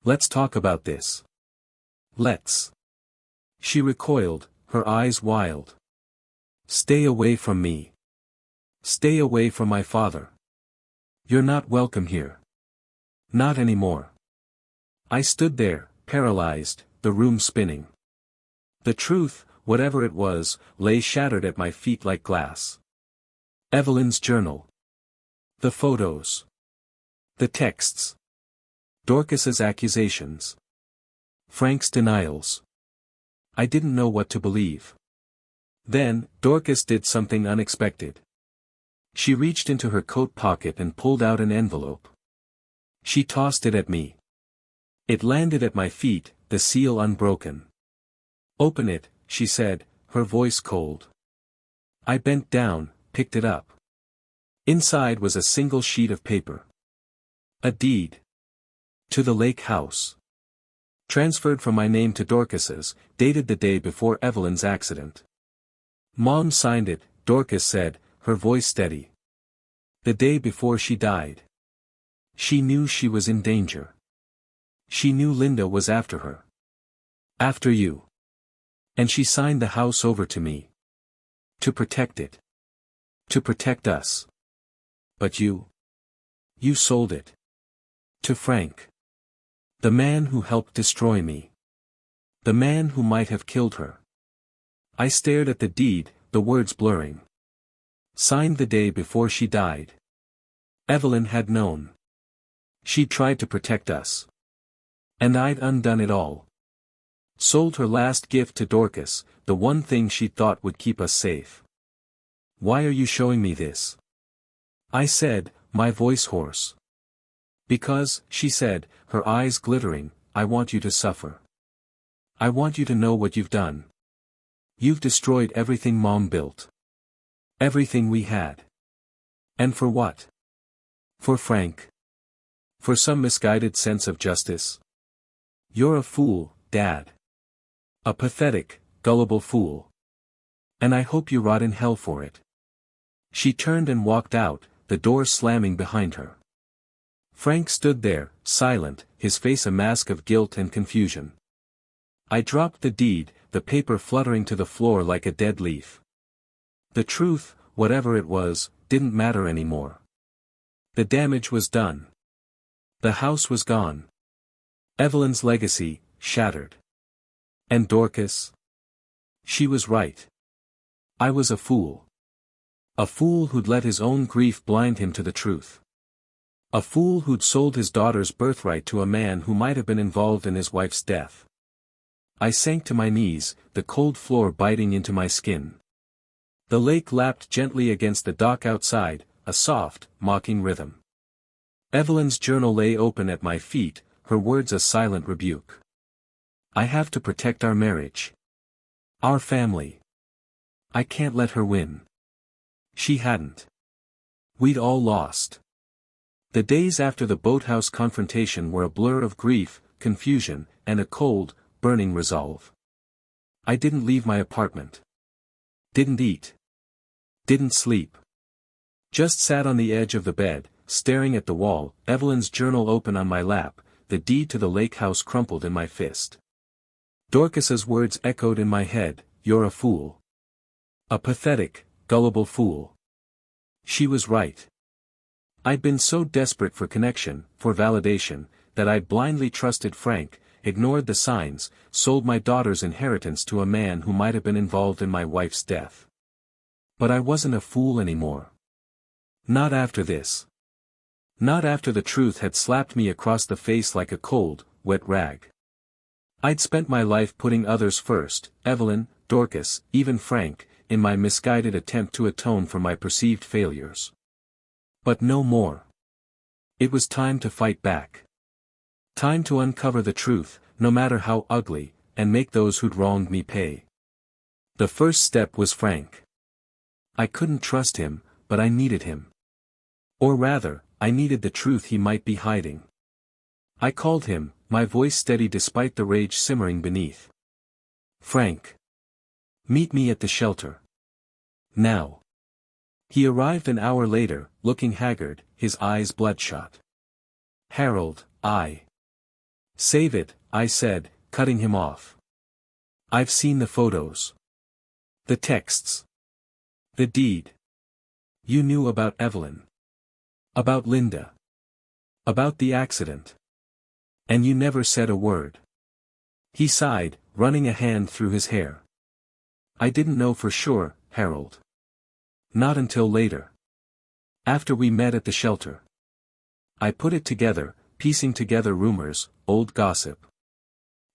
Let's talk about this. Let's. She recoiled, her eyes wild. Stay away from me. Stay away from my father. You're not welcome here. Not anymore. I stood there, paralyzed, the room spinning. The truth, whatever it was, lay shattered at my feet like glass. Evelyn's journal. The photos. The texts. Dorcas's accusations. Frank's denials. I didn't know what to believe. Then, Dorcas did something unexpected. She reached into her coat pocket and pulled out an envelope. She tossed it at me. It landed at my feet, the seal unbroken. Open it, she said, her voice cold. I bent down, picked it up. Inside was a single sheet of paper. A deed. To the lake house. Transferred from my name to Dorcas's, dated the day before Evelyn's accident. Mom signed it, Dorcas said, her voice steady. The day before she died. She knew she was in danger. She knew Linda was after her. After you. And she signed the house over to me. To protect it. To protect us. But you. You sold it. To Frank. The man who helped destroy me. The man who might have killed her. I stared at the deed, the words blurring. Signed the day before she died. Evelyn had known. She'd tried to protect us. And I'd undone it all. Sold her last gift to Dorcas, the one thing she thought would keep us safe. Why are you showing me this? I said, my voice hoarse. Because, she said, her eyes glittering, I want you to suffer. I want you to know what you've done. You've destroyed everything Mom built. Everything we had. And for what? For Frank. For some misguided sense of justice. You're a fool, Dad. A pathetic, gullible fool. And I hope you rot in hell for it. She turned and walked out, the door slamming behind her. Frank stood there, silent, his face a mask of guilt and confusion. I dropped the deed, the paper fluttering to the floor like a dead leaf. The truth, whatever it was, didn't matter anymore. The damage was done. The house was gone. Evelyn's legacy, shattered. And Dorcas? She was right. I was a fool. A fool who'd let his own grief blind him to the truth. A fool who'd sold his daughter's birthright to a man who might have been involved in his wife's death. I sank to my knees, the cold floor biting into my skin. The lake lapped gently against the dock outside, a soft, mocking rhythm. Evelyn's journal lay open at my feet, her words a silent rebuke. I have to protect our marriage. Our family. I can't let her win. She hadn't. We'd all lost. The days after the boathouse confrontation were a blur of grief, confusion, and a cold, burning resolve. I didn't leave my apartment. Didn't eat. Didn't sleep. Just sat on the edge of the bed, staring at the wall, Evelyn's journal open on my lap, the deed to the lake house crumpled in my fist. Dorcas's words echoed in my head, "You're a fool. A pathetic, gullible fool." She was right. I'd been so desperate for connection, for validation, that I'd blindly trusted Frank, ignored the signs, sold my daughter's inheritance to a man who might have been involved in my wife's death. But I wasn't a fool anymore. Not after this. Not after the truth had slapped me across the face like a cold, wet rag. I'd spent my life putting others first, Evelyn, Dorcas, even Frank, in my misguided attempt to atone for my perceived failures. But no more. It was time to fight back. Time to uncover the truth, no matter how ugly, and make those who'd wronged me pay. The first step was Frank. I couldn't trust him, but I needed him. Or rather, I needed the truth he might be hiding. I called him, my voice steady despite the rage simmering beneath. Frank. Meet me at the shelter. Now. He arrived an hour later, looking haggard, his eyes bloodshot. Harold, Save it, I said, cutting him off. I've seen the photos. The texts. The deed. You knew about Evelyn. About Linda. About the accident. And you never said a word. He sighed, running a hand through his hair. I didn't know for sure, Harold. Not until later. After we met at the shelter. I put it together, piecing together rumors, old gossip.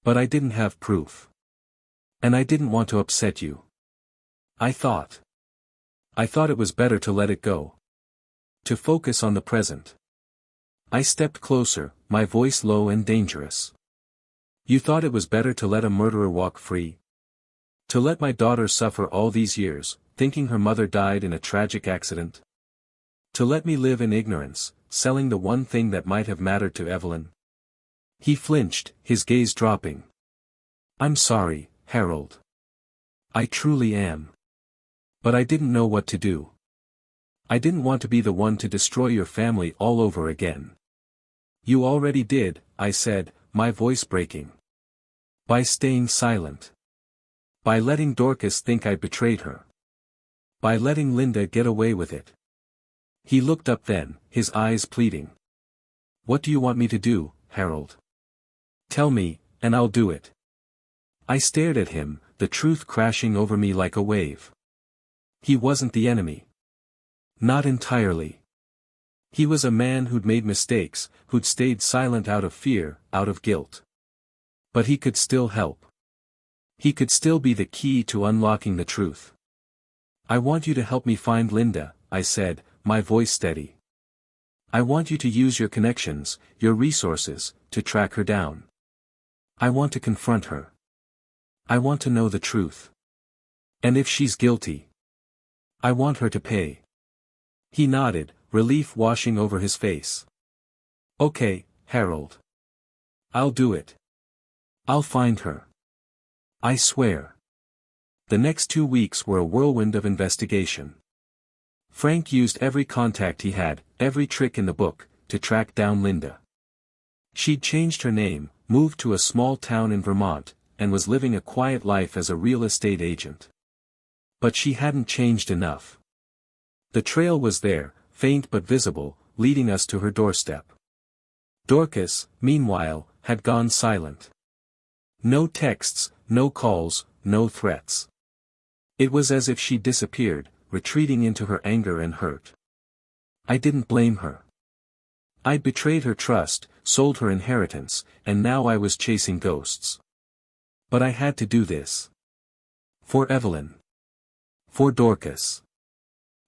But I didn't have proof. And I didn't want to upset you. I thought it was better to let it go. To focus on the present. I stepped closer, my voice low and dangerous. You thought it was better to let a murderer walk free? To let my daughter suffer all these years, thinking her mother died in a tragic accident? To let me live in ignorance, selling the one thing that might have mattered to Evelyn? He flinched, his gaze dropping. I'm sorry, Harold. I truly am. But I didn't know what to do. I didn't want to be the one to destroy your family all over again. You already did, I said, my voice breaking. By staying silent. By letting Dorcas think I betrayed her. By letting Linda get away with it. He looked up then, his eyes pleading. What do you want me to do, Harold? Tell me, and I'll do it. I stared at him, the truth crashing over me like a wave. He wasn't the enemy. Not entirely. He was a man who'd made mistakes, who'd stayed silent out of fear, out of guilt. But he could still help. He could still be the key to unlocking the truth. I want you to help me find Linda, I said, my voice steady. I want you to use your connections, your resources, to track her down. I want to confront her. I want to know the truth. And if she's guilty, I want her to pay. He nodded, relief washing over his face. Okay, Harold. I'll do it. I'll find her. I swear. The next 2 weeks were a whirlwind of investigation. Frank used every contact he had, every trick in the book, to track down Linda. She'd changed her name, moved to a small town in Vermont, and was living a quiet life as a real estate agent. But she hadn't changed enough. The trail was there, faint but visible, leading us to her doorstep. Dorcas, meanwhile, had gone silent. No texts, no calls, no threats. It was as if she disappeared, retreating into her anger and hurt. I didn't blame her. I'd betrayed her trust, sold her inheritance, and now I was chasing ghosts. But I had to do this. For Evelyn. For Dorcas.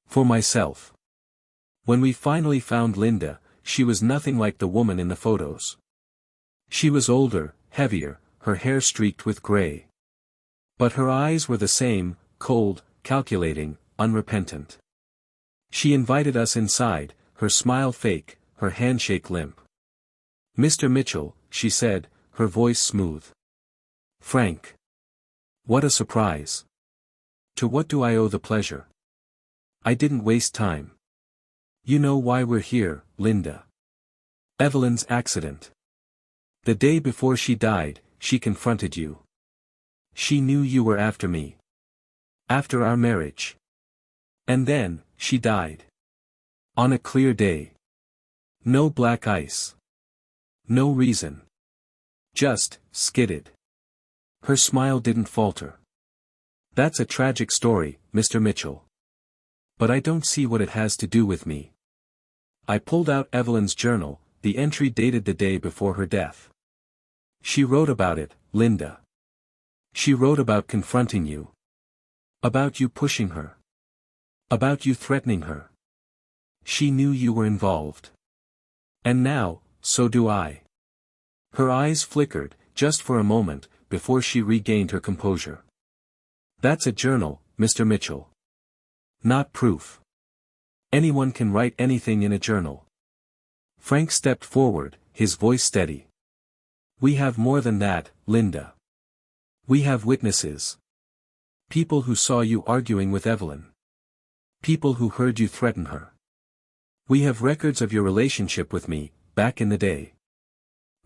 For myself. When we finally found Linda, she was nothing like the woman in the photos. She was older, heavier, her hair streaked with gray. But her eyes were the same, cold, calculating, unrepentant. She invited us inside, her smile fake, her handshake limp. "Mr. Mitchell," she said, her voice smooth. "Frank. What a surprise. To what do I owe the pleasure? I didn't waste time. You know why we're here, Linda. Evelyn's accident. The day before she died, she confronted you. She knew you were after me. After our marriage. And then, she died. On a clear day. No black ice. No reason. Just, skidded. Her smile didn't falter. That's a tragic story, Mr. Mitchell. But I don't see what it has to do with me." I pulled out Evelyn's journal, the entry dated the day before her death. "She wrote about it, Linda. She wrote about confronting you. About you pushing her. About you threatening her. She knew you were involved. And now, so do I." Her eyes flickered, just for a moment, before she regained her composure. "That's a journal, Mr. Mitchell. Not proof. Anyone can write anything in a journal." Frank stepped forward, his voice steady. "We have more than that, Linda. We have witnesses. People who saw you arguing with Evelyn. People who heard you threaten her. We have records of your relationship with me, back in the day.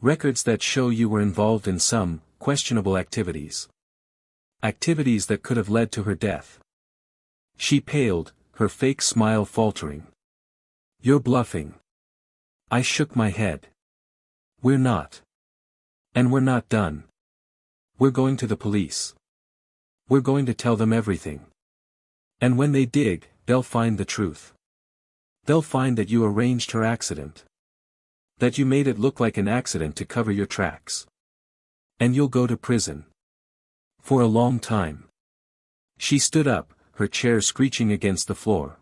Records that show you were involved in some, questionable activities. Activities that could have led to her death." She paled, her fake smile faltering. "You're bluffing." I shook my head. "We're not. And we're not done. We're going to the police. We're going to tell them everything. And when they dig, they'll find the truth. They'll find that you arranged her accident. That you made it look like an accident to cover your tracks. And you'll go to prison. For a long time." She stood up, her chair screeching against the floor.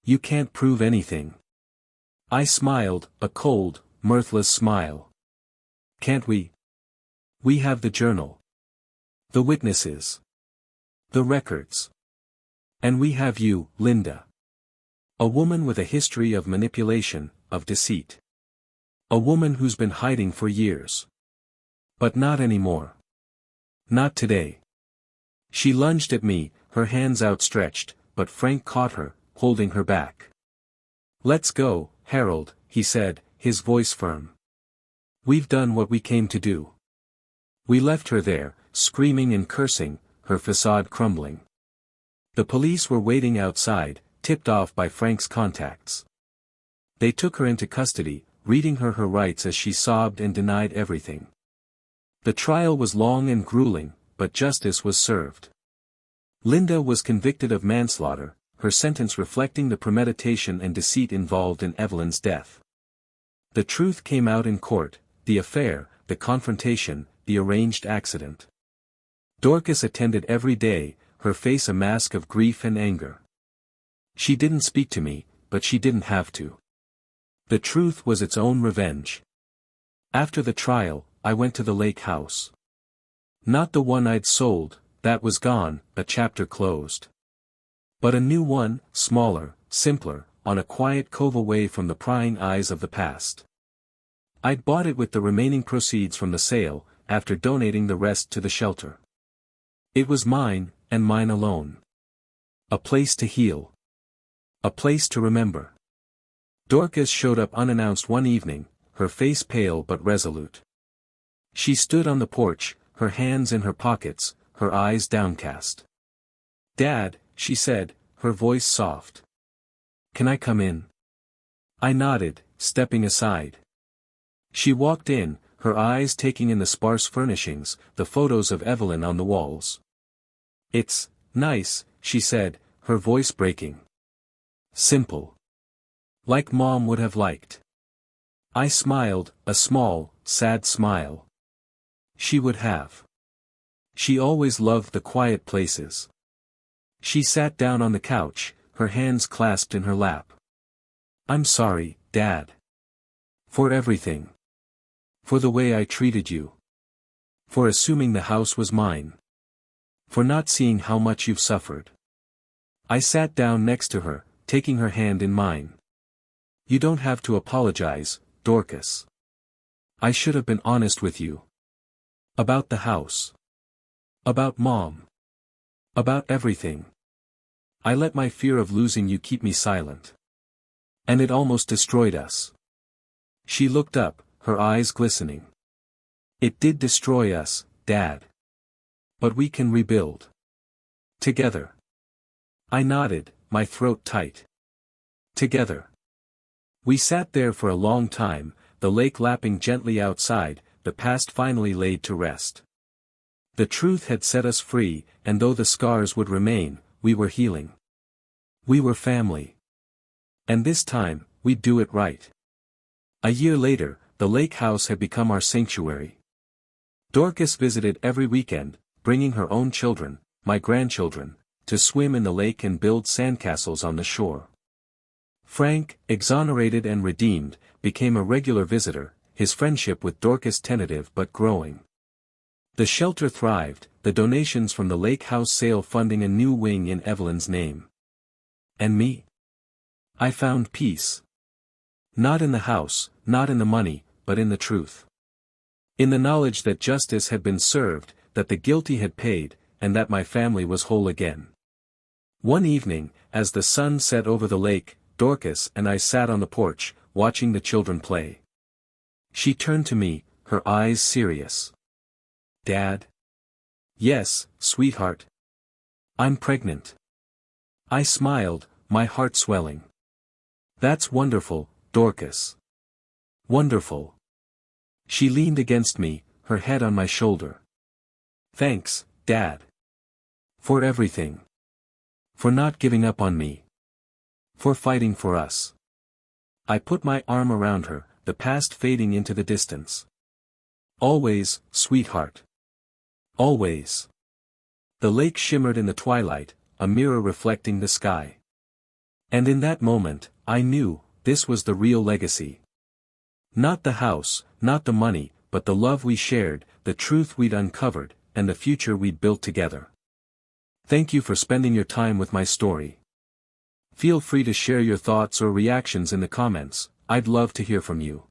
"You can't prove anything." I smiled, a cold, mirthless smile. "Can't we? We have the journal. The witnesses. The records. And we have you, Linda. A woman with a history of manipulation, of deceit. A woman who's been hiding for years. But not anymore. Not today." She lunged at me, her hands outstretched, but Frank caught her, holding her back. "Let's go, Harold," he said, his voice firm. "We've done what we came to do." We left her there, screaming and cursing, her facade crumbling. The police were waiting outside, tipped off by Frank's contacts. They took her into custody, reading her rights as she sobbed and denied everything. The trial was long and grueling, but justice was served. Linda was convicted of manslaughter, her sentence reflecting the premeditation and deceit involved in Evelyn's death. The truth came out in court, the affair, the confrontation, the arranged accident. Dorcas attended every day, her face a mask of grief and anger. She didn't speak to me, but she didn't have to. The truth was its own revenge. After the trial, I went to the lake house. Not the one I'd sold, that was gone, a chapter closed. But a new one, smaller, simpler, on a quiet cove away from the prying eyes of the past. I'd bought it with the remaining proceeds from the sale, after donating the rest to the shelter. It was mine, and mine alone. A place to heal. A place to remember. Dorcas showed up unannounced one evening, her face pale but resolute. She stood on the porch, her hands in her pockets, her eyes downcast. "Dad," she said, her voice soft. "Can I come in?" I nodded, stepping aside. She walked in, her eyes taking in the sparse furnishings, the photos of Evelyn on the walls. "It's nice," she said, her voice breaking. "Simple. Like Mom would have liked." I smiled, a small, sad smile. She would have. She always loved the quiet places. She sat down on the couch, her hands clasped in her lap. I'm sorry, Dad. For everything. For the way I treated you. For assuming the house was mine. For not seeing how much you've suffered. I sat down next to her, taking her hand in mine. You don't have to apologize, Dorcas. I should have been honest with you. About the house. About Mom. About everything. I let my fear of losing you keep me silent. And it almost destroyed us. She looked up, her eyes glistening. It did destroy us, Dad. But we can rebuild. Together. I nodded, my throat tight. Together. We sat there for a long time, the lake lapping gently outside, the past finally laid to rest. The truth had set us free, and though the scars would remain, we were healing. We were family. And this time, we'd do it right. A year later, the lake house had become our sanctuary. Dorcas visited every weekend, bringing her own children, my grandchildren, to swim in the lake and build sandcastles on the shore. Frank, exonerated and redeemed, became a regular visitor, his friendship with Dorcas tentative but growing. The shelter thrived, the donations from the lake house sale funding a new wing in Evelyn's name. And me? I found peace. Not in the house, not in the money, but in the truth. In the knowledge that justice had been served, that the guilty had paid, and that my family was whole again. One evening, as the sun set over the lake, Dorcas and I sat on the porch, watching the children play. She turned to me, her eyes serious. Dad? Yes, sweetheart. I'm pregnant. I smiled, my heart swelling. That's wonderful, Dorcas. Wonderful. She leaned against me, her head on my shoulder. Thanks, Dad. For everything. For not giving up on me. For fighting for us. I put my arm around her, the past fading into the distance. Always, sweetheart. Always. The lake shimmered in the twilight, a mirror reflecting the sky. And in that moment, I knew, this was the real legacy. Not the house, not the money, but the love we shared, the truth we'd uncovered, and the future we'd built together. Thank you for spending your time with my story. Feel free to share your thoughts or reactions in the comments, I'd love to hear from you.